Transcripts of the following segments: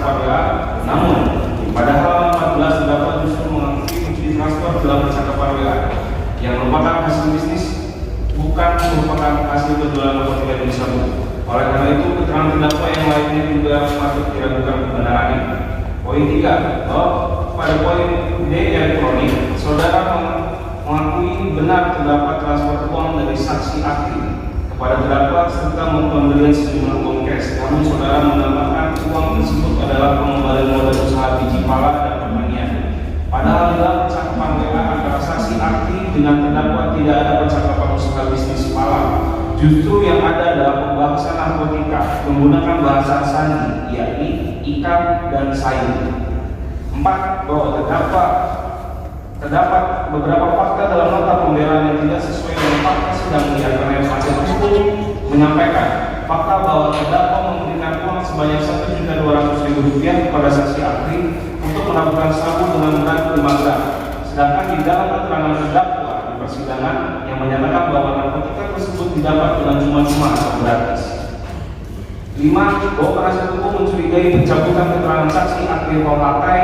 percakapan WA. Namun pada halaman 14 terdapat justru mengakui bukti transfer dalam percakapan WA yang merupakan hasil bisnis, bukan merupakan hasil penjualan narkotika jenis sabu. Oleh karena itu, keterangan terdakwa yang lainnya juga patut diragukan kebenarannya. Poin 3, bahwa pada poin D elektronik, saudara mengakui benar terdapat transfer uang dari saksi ahli kepada terdakwa serta pemberian sejumlah uang cash. Namun saudara menambahkan uang tersebut adalah pengembalian modal usaha biji pala dan pertanian. Padahal dalam percakapan WA antara saksi ahli dengan terdakwa tidak ada percakapan usaha bisnis pala. Justru yang ada adalah pembahasan narkotika menggunakan bahasa sandi, yakni ikan dan sayur. 4. Bahwa terdapat beberapa fakta dalam nota pembelaan yang tidak sesuai dengan fakta sedang karena penasihat hukum menyampaikan fakta bahwa terdakwa memberikan uang sebanyak Rp1.200.000 kepada saksi ahli untuk melakukan sabu dengan berat 5 gram. Sedangkan di dalam keterangan terdakwa di persidangan yang menyatakan bahwa narkotika tersebut didapat dengan cuma-cuma atau gratis. 5. Bahwa penasihat hukum mencurigai pencabutan keterangan saksi ahli Pakai.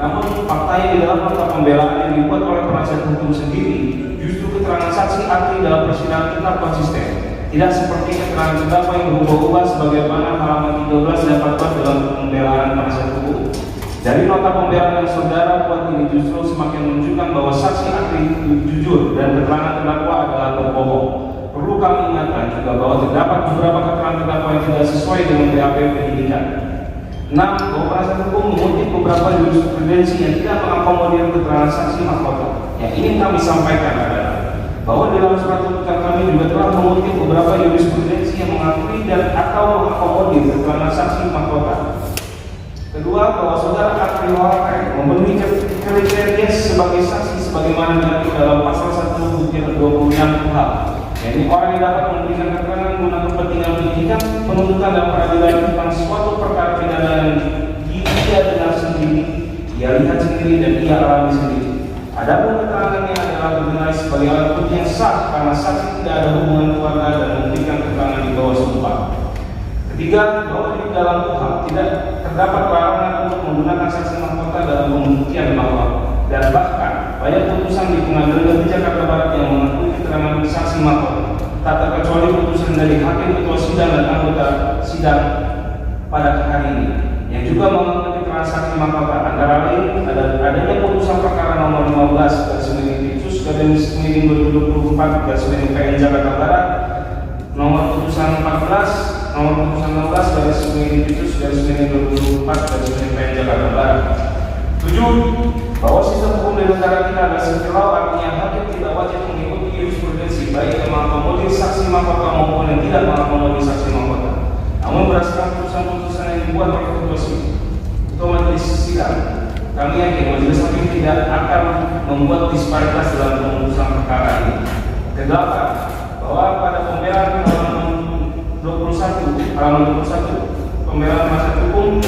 Namun faktanya di dalam nota pembelaan yang dibuat oleh penasihat hukum sendiri, justru keterangan saksi ahli dalam persidangan tetap konsisten. Tidak seperti keterangan terdakwa yang berubah-ubah sebagaimana halaman 13 dan 14 dalam pembelaan penasihat hukum. Dari nota pembelaan yang saudara buat ini justru semakin menunjukkan bahwa saksi ahli jujur dan keterangan terdakwa adalah berbohong. Perlu kami ingatkan juga bahwa terdapat beberapa keterangan terdakwa yang tidak sesuai dengan BAP penyidikan. 6. Bahwa penasihat hukum mengutip beberapa jurisprudensi yang tidak mengakomodir keterangan saksi mahkota. Yang ingin kami sampaikan adalah bahwa dalam surat tuntutan kami juga telah mengutip beberapa jurisprudensi yang mengakui dan atau mengakomodir keterangan saksi mahkota. Kedua, bahwa saudara ahli Pakai memenuhi kriteria sebagai saksi sebagaimana diatur dalam pasal 1 26 KUHP. Jadi orang yang dapat memberikan keterangan guna kepentingan penyidikan, penuntutan dan peradilan tentang suatu perkara pidana yang dia dengar sendiri, dia lihat sendiri dan dia alami sendiri. Adapun keterangannya adalah dinilai sebagai alat bukti yang sah karena saksi tidak ada hubungan keluarga dan memberikan keterangan di bawah sumpah. Ketiga, bahwa di dalam KUHP tidak terdapat larangan untuk menggunakan saksi mahkota dalam pembuktian bahwa dan bahkan banyak putusan di Pengadilan Negeri Jakarta Barat yang mengakui keterangan saksi mahkota, tak terkecuali putusan dari hakim ketua sidang dan anggota sidang pada hari ini, yang juga mengakui keterangan saksi mahkota antara lain adanya putusan perkara nomor 15/2024/PN Jakarta Barat, nomor putusan 14, nomor putusan 16/2024/PN Jakarta Barat. 7. Bahwa sistem hukum di negara kita adalah sirkular, artinya hakim tidak wajib mengikuti jurisprudensi baik yang mengakomodir saksi mahkota maupun yang tidak mengakomodir saksi mahkota. Namun berdasarkan putusan-putusan yang dibuat oleh ketua majelis sidang, kami yakin majelis hakim tidak akan membuat disparitas dalam pemutusan perkara ini. Kedelapan, bahwa pada pembelaan halaman 21 pembelaan penasihat hukum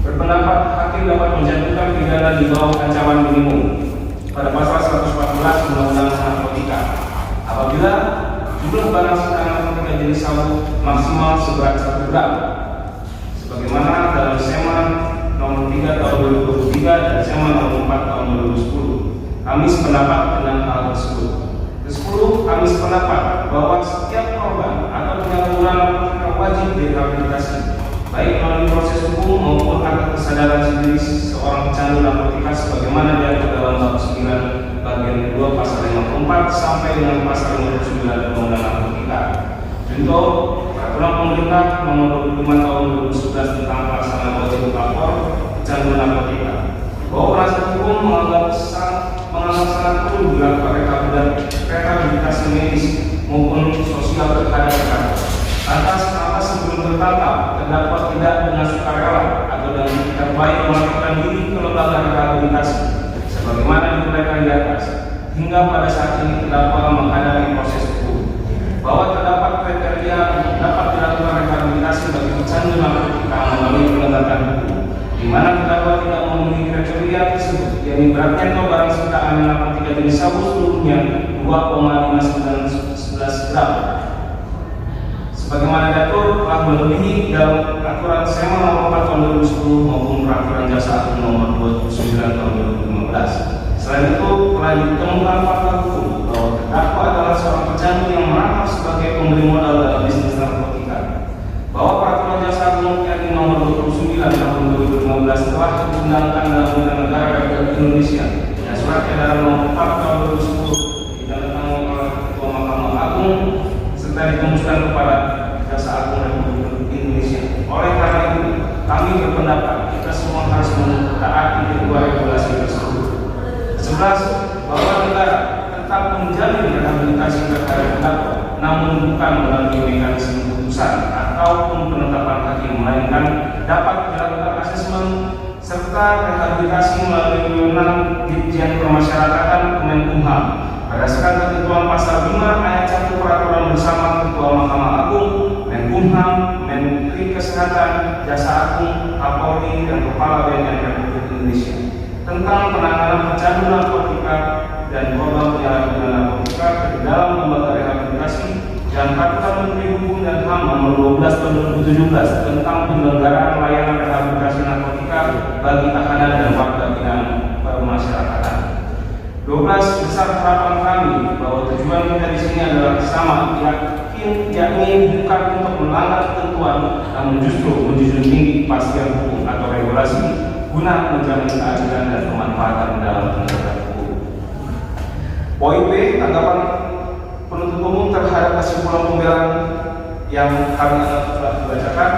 berpendapat hakim dapat menjatuhkan pidana di bawah ancaman minimum pada pasal 114 Undang-Undang Narkotika apabila jumlah barang sitaan narkotika jenis sabu maksimal seberat 1 gram sebagaimana dalam Seman nomor 3 tahun 2023 dan Seman nomor 4 tahun 2010. Kami sependapat dengan hal tersebut. Ke-10, kami sependapat bahwa setiap korban atau penyalahgunaan narkotika wajib direhabilitasi baik melalui proses hukum maupun atas kesadaran sendiri seorang pecandu narkotika sebagaimana diatur dalam bab 9 bagian 2 pasal 54 sampai dengan pasal 59 Undang-Undang Narkotika. Contoh, peraturan pemerintah nomor 25 tahun 2011 tentang pelaksanaan wajib lapor pecandu narkotika. Bahwa penasihat hukum menganggap sangat perlu dilakukan rehabilitasi medis maupun sosial terhadap terdakwa. Atas sebelum tertangkap, terdakwa tidak dengan sukarela atau dengan itikat baik melakukan diri ke lembaga rehabilitasi sebagaimana diuraikan di atas, hingga pada saat ini terdakwa menghadapi proses hukum. Bahwa terdapat kriteria untuk dapat dilakukan rehabilitasi bagi pecandu narkotika melalui penegakan hukum, di mana terdakwa tidak memenuhi kriteria tersebut, yakni beratnya atau barang sitaan narkotika jenis sabu seluruhnya 2,511 gram. Sebagaimana diatur telah melebihi dalam aturan SEMA nomor 4 tahun 2010 maupun peraturan jaksa agung nomor 29 tahun 2015. Selain itu telah ditemukan fakta hukum bahwa terdakwa adalah seorang pecandu yang merangkap sebagai pemberi modal dalam bisnis narkotika, bahwa peraturan jaksa agung RI nomor 29 tahun 2015 telah diundangkan dalam Undang Negara Republik Indonesia dan surat edaran nomor 4 tahun 2010 ditandatangani oleh Ketua Mahkamah Agung serta ditumuskan kepada Jaksa Agung Republik Indonesia. Oleh karena itu, kami berpendapat kita semua harus mentaati kedua regulasi tersebut. 11. Bahwa negara tetap menjalin rehabilitasi terhadap terdakwa, namun bukan melalui mekanisme putusan ataupun penetapan hakim, melainkan dapat dilakukan asesmen serta rehabilitasi melalui wewenang Ditjen Permasyarakatan Kemenkumham berdasarkan ketentuan pasal 5 ayat 1 peraturan bersama Ketua Mahkamah Agung, Menkumham, Menteri Kesehatan, Jaksa Agung, Kapolri, dan Kepala BNN Republik Indonesia tentang penanganan pecandu narkotika dan korban penyalahgunaan narkotika ke dalam lembaga rehabilitasi dan Peraturan Menteri Hukum dan HAM nomor 12 tahun 2017 tentang penyelenggaraan layanan rehabilitasi narkotika bagi tahanan dan warga binaan permasyarakatan. 12. Besar harapan kami bahwa tujuan kita di sini adalah sama, yakni bukan untuk melanggar ketentuan, namun justru menjunjung tinggi kepastian hukum atau regulasi guna menjamin keadilan dan kemanfaatan dalam penegakan hukum. Poin B, tanggapan penuntut umum terhadap kesimpulan pembelaan yang kami telah dibacakan.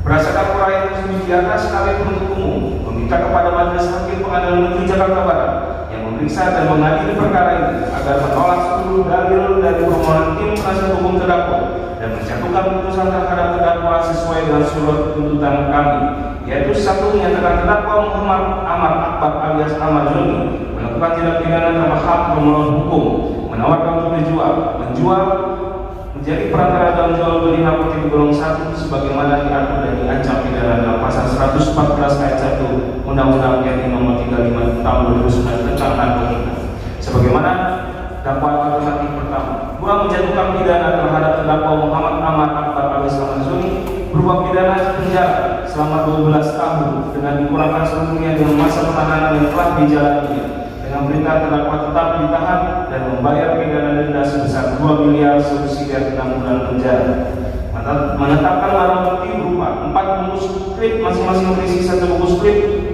Berdasarkan uraian tersebut di atas, kami penuntut umum meminta kepada Majelis Hakim Pengadilan Negeri Jakarta Barat yang memeriksa dan mengadili perkara ini agar menolak seluruh dalil dari permohonan tim penasihat hukum terdakwa dan menjatuhkan putusan terhadap terdakwa sesuai dengan surat tuntutan kami, yaitu 1. Menyatakan terdakwa Muhammad Amar Akbar alias Ahmad Zoni melakukan tindak pidana terhadap permohonan hukum, menawarkan untuk menjual, menjadi perantara dalam jual beli narkotika golongan 1 sebagaimana diatur dan diancam pidana dalam pasal 114 ayat 1 Undang-Undang RI nomor 35 tahun 2009 tentang narkotika. Sebagaimana dakwaan alternatif pertama, 2. Menjatuhkan pidana terhadap terdakwa Muhammad Amar Akbar alias Ahmad Zoni berupa pidana penjara selama 12 tahun dengan dikurangkan seluruhnya dengan masa penahanan yang telah dijalaninya, dengan perintah terdakwa tetap ditahan dan membayar pidana denda sebesar 2 miliar subsidi 6 bulan penjara. Menetapkan barang bukti berupa 4 bungkus klip masing-masing berisi 1 bungkus klip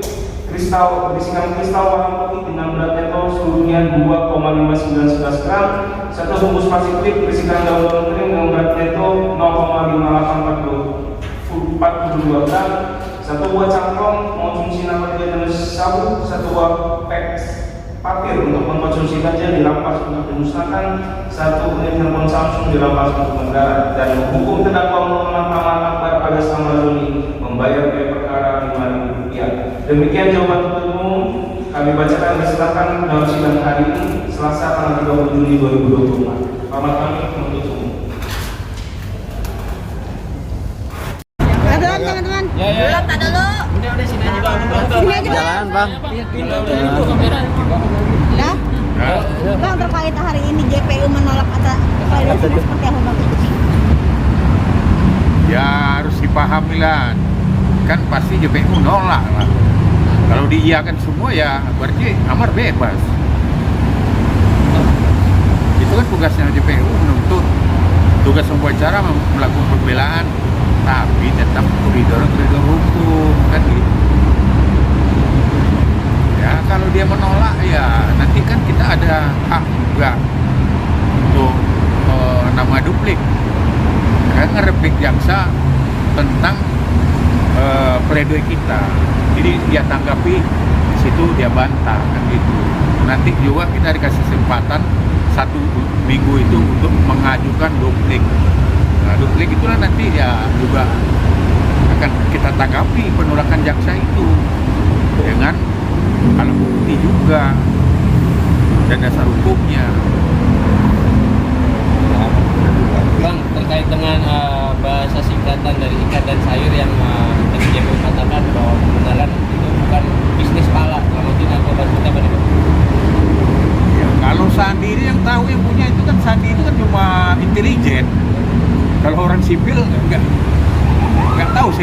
berisikan kristal warna putih dengan berat neto seluruhnya 2,5911 gram, 1 bungkus plastik klip berisikan daun-daun kering dengan berat neto 0,5842 gram, 1 buah cangkong mengonsumsi narkotika jenis sabu, 1 buah peks papir untuk mengkonsumsi ganja dirampas untuk dimusnahkan, 1 unit handphone Samsung dirampas untuk negara, dan menghukum terdakwa Muhammad Amar Akbar alias Ahmad Zoni membayar biaya perkara Rp5.000. Demikian jawaban penuntut umum kami bacakan diserahkan dalam sidang hari ini Selasa tanggal 30 Juni 2024. Selamat kami penuntut umum. Teman-teman. Ya. Tak dulu. Udah sini aja Bang. Sini aja Bang. Bang. Udah? Bang, terkait hari ini JPU menolak atas seperti apa Bang? Ya harus dipahami lah. Kan pasti JPU nolak lah. Kalau diiyakan semua ya berarti Amar bebas. Itu kan tugasnya JPU menuntut. Tugas pembicara melakukan pembelaan, tapi tetap koridor hukum kan gitu. Ya kalau dia menolak ya nanti kan kita ada hak juga untuk nama duplik. Kan ngereplik jaksa tentang pledoi kita. Jadi dia tanggapi di situ dia bantah kan gitu. Nanti juga kita dikasih kesempatan 1 minggu itu untuk mengajukan duplik. Nah, duplik itulah nanti ya juga akan kita tanggapi penolakan jaksa itu dengan alat bukti juga dan dasar hukumnya. Bang, terkait dengan bahasa singkatan dari ikan dan sayur yang tadi JPU katakan bahwa kebenaran itu bukan bisnis pala, kalau tidak korban kita pada Ya, kalau Sandi ini yang tahu yang punya itu kan Sandi itu kan cuma intelijen. Kalau orang sipil enggak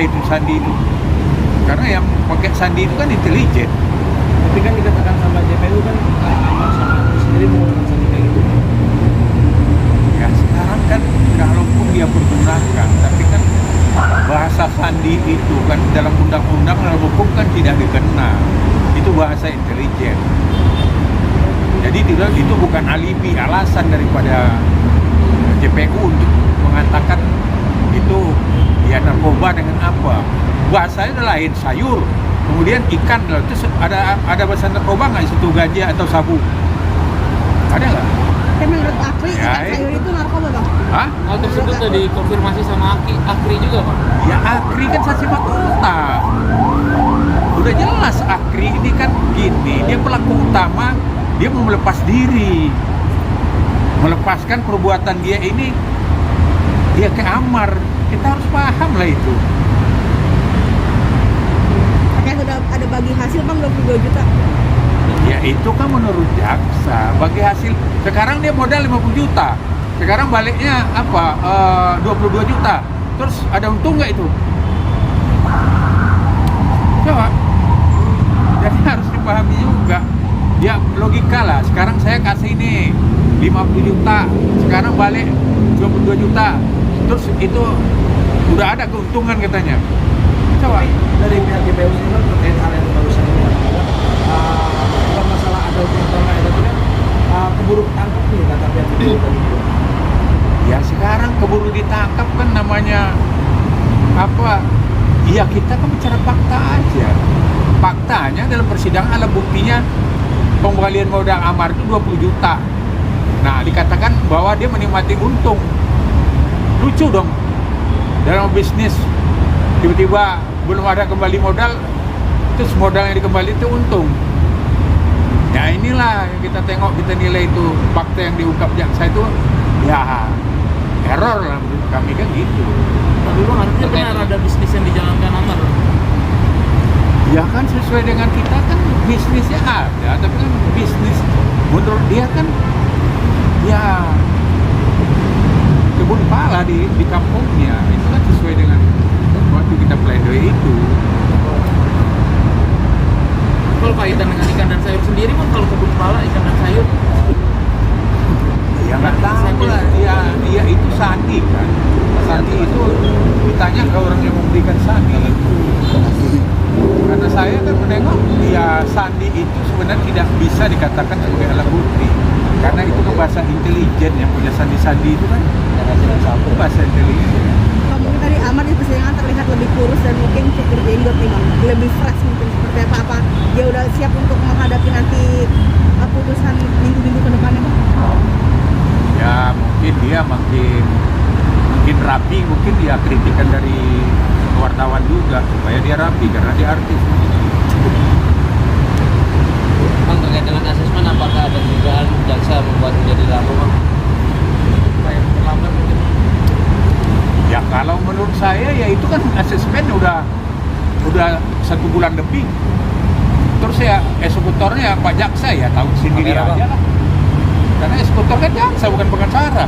itu sandi itu. Karena yang pakai sandi itu kan intelijen. Tapi kan dikatakan sama JPU kan Amar sama aku sendiri menggunakan sandi kayak gitu. Ya sekarang kan kalaupun dia pergunakan, tapi kan bahasa sandi itu kan dalam undang-undang dalam hukum kan tidak dikenal. Itu bahasa intelijen. Jadi itu bukan alibi, alasan daripada JPU untuk mengatakan itu ya narkoba dengan apa. Bahasanya adalah lain, sayur, kemudian ikan. Terus ada bahasa narkoba nggak di situ, ganja atau sabu? Ada nggak? Tapi menurut Akri, Ya, ikan sayur itu narkoba bang? Hah? Hal tersebut sudah dikonfirmasi sama Akri juga Pak. Ya Akri kan saksi fakta. Udah jelas Akri ini kan gini, dia pelaku utama, dia mau melepas diri, melepaskan perbuatan dia ini, dia ke Amar. Kita harus paham lah itu. Katanya sudah ada bagi hasil bang 22 juta. Ya itu kan menurut jaksa, bagi hasil. Sekarang dia modal 50 juta, sekarang baliknya apa? 22 juta. Terus ada untung nggak itu? Coba. Jadi harus dipahami juga. Ya logika lah, sekarang saya kasih ini 50 juta, sekarang balik 22 juta. Terus itu udah ada keuntungan katanya. Coba. Dari pihak JPU sendiri kan terkait hal yang barusan ini bukan masalah ada hukum atau nggak ada tidak, keburu ketangkep nih kata pihak JPU tadi. Ya sekarang keburu ditangkap kan namanya apa? Iya kita kan bicara fakta aja. Faktanya dalam persidangan ada buktinya pengembalian modal Amar itu 20 juta. Nah dikatakan bahwa dia menikmati untung. Lucu dong. Dalam bisnis tiba-tiba belum ada kembali modal, terus modal yang dikembali itu untung. Ya inilah yang kita tengok, kita nilai itu fakta yang diungkap jaksa itu ya error lah menurut kami kan gitu. Tapi bang artinya benar ada bisnis yang dijalankan Amar. Ya kan sesuai dengan kita kan bisnisnya ada, tapi kan bisnis menurut dia kan ya kebun pala di kampungnya itu kan sesuai dengan waktu kita pledoi itu. Kalau kaitan dengan ikan dan sayur sendiri bang, kalau kebun pala ikan dan sayur Ya nggak tahu lah, ya itu sandi kan. Sandi itu ditanya ke orang yang memberikan sandi. Karena saya kan menengok, ya sandi itu sebenarnya tidak bisa dikatakan sebagai alat bukti. Karena itu kan bahasa intelijen, yang punya sandi-sandi itu kan bahasa intelijen. Bang, mungkin tadi Amar di persidangan terlihat lebih kurus dan mungkin cukur jenggot nih bang, lebih fresh mungkin seperti apa dia udah siap untuk menghadapi nanti putusan minggu-minggu ke depannya bang? Ya mungkin dia makin rapi, mungkin dia kritikan dari wartawan juga supaya dia rapi karena dia artis. bang terkait dengan asesmen apakah ada dugaan jaksa membuat menjadi lampu bang? Supaya terlambat mungkin. Ya kalau menurut saya ya itu kan asesmen udah 1 bulan lebih. Terus ya eksekutornya Pak Jaksa ya tahu sendiri Kamera, aja lah. Karena eksekutor kan jaksa bukan pengacara.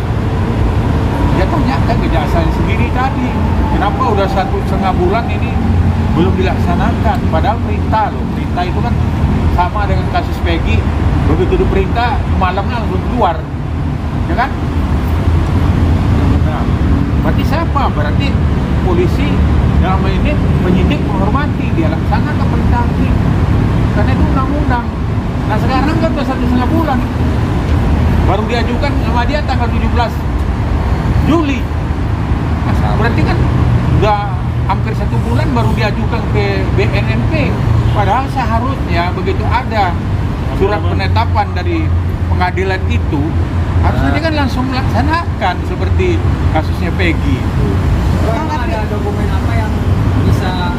Dia tanyakan ke jaksanya sendiri tadi, kenapa udah 1,5 bulan ini belum dilaksanakan? Padahal perintah loh, perintah itu kan sama dengan kasus Peggy, begitu diperintah malamnya langsung keluar, ya kan? Nah, berarti siapa? Berarti polisi dalam hal ini penyidik menghormati, dia laksanakan perintah hakim. Karena itu undang-undang. Nah sekarang kan udah 1,5 bulan, baru diajukan sama dia tanggal 17 Juli. Nah, berarti kan udah hampir 1 bulan baru diajukan ke BNNP. Padahal seharusnya begitu ada surat penetapan dari pengadilan itu, harusnya dia kan langsung melaksanakan seperti kasusnya Peggy. Bang, tapi Ada dokumen apa yang bisa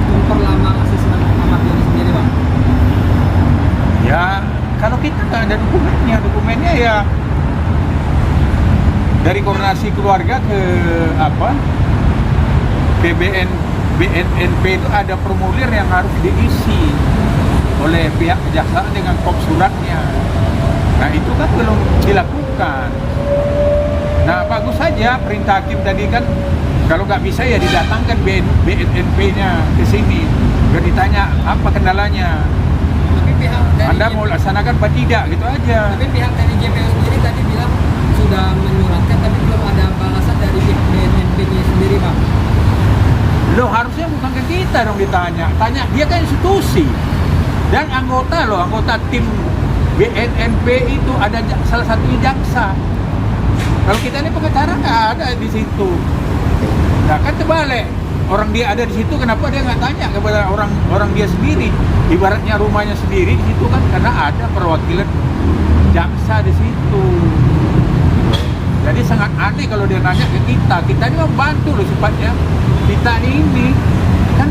memperlama asesmen Amar diri sendiri bang? Ya kalau kita nggak ada dokumennya ya dari koordinasi keluarga ke ke BNNP itu ada formulir yang harus diisi oleh pihak kejaksaan dengan kop suratnya. Nah itu kan belum dilakukan. Nah bagus saja perintah hakim tadi kan Kalau nggak bisa ya didatangkan BNNP-nya ke sini. Biar ditanya apa kendalanya. Tapi pihak dari Anda mau laksanakan apa tidak gitu aja. Tapi pihak dari JPO sendiri tadi bilang sudah menyuratkan tapi belum ada balasan dari BNNP-nya sendiri, Pak. Loh harusnya bukan ke kita dong ditanya. Tanya dia kan institusi. Dan anggota tim BNNP itu ada salah satunya jaksa. Kalau kita ini pengacara nggak ada di situ. Nah kan terbalik. Orang dia ada di situ, kenapa dia nggak tanya kepada orang dia sendiri? Ibaratnya rumahnya sendiri di situ kan, karena ada perwakilan jaksa di situ. Jadi sangat aneh kalau dia nanya ke kita. Kita ini membantu loh sifatnya. Kita ini kan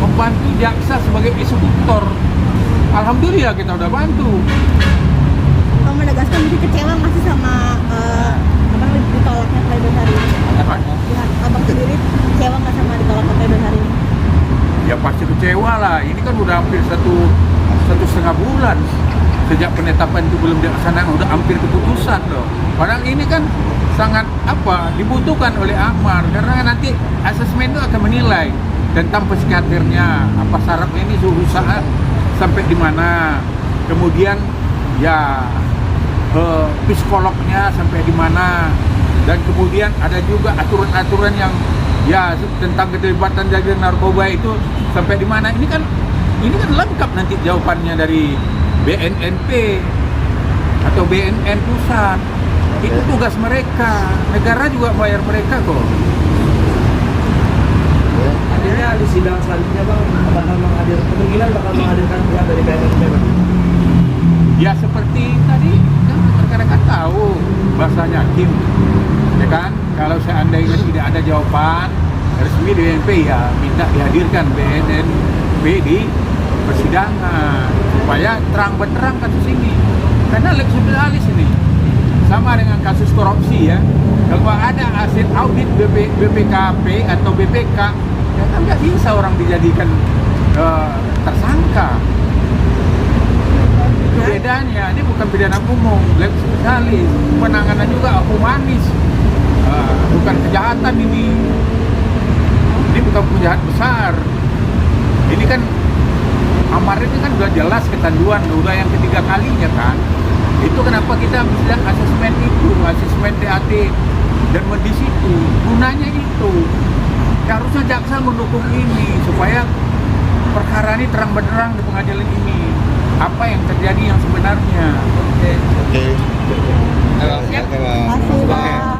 membantu jaksa sebagai eksekutor. Alhamdulillah kita udah bantu. Kamu menegaskan jadi kecewa nggak sih sama apa namanya ditolaknya pledoi hari ini? Pihak abang sendiri kecewa nggak sama ditolaknya pledoi hari ini? Ya pasti kecewa lah. Ini kan udah hampir satu setengah bulan sejak penetapan itu belum dilaksanakan, udah hampir keputusan loh. Padahal ini kan sangat dibutuhkan oleh Amar karena nanti asesmen itu akan menilai tentang psikiaternya, apa syaratnya ini suhu saat sampai di mana, kemudian ya psikolognya sampai di mana, dan kemudian ada juga aturan-aturan yang ya tentang keterlibatan jaringan narkoba itu sampai di mana. Ini kan lengkap nanti jawabannya dari BNNP atau BNN pusat. Itu tugas mereka, negara juga bayar mereka kok. Artinya di sidang selanjutnya Bang kemungkinan bakal menghadirkan pihak dari BNNP Bang. Ya seperti tadi kan rekan-rekan tahu bahasanya hakim, ya kan? Kalau seandainya tidak ada jawaban resmi BNNP ya minta dihadirkan BNNP di persidangan supaya terang benderang kasus ini. Karena lex specialis ini sama dengan kasus korupsi ya. Kalau ada hasil audit BPKP atau BPK, ya kan nggak bisa orang dijadikan tersangka. Itu bedanya, ini bukan pidana umum, lex specialis, penanganan juga humanis, bukan kejahatan ini bukan kejahatan besar. Ini kan Amar ini kan udah jelas kecanduan, udah yang ketiga kalinya kan. Itu kenapa kita bilang asesmen TAT dan medis itu gunanya itu. Harusnya jaksa mendukung ini supaya perkara ini terang benderang di pengadilan ini. Apa yang terjadi yang sebenarnya. Terima kasih, Bang.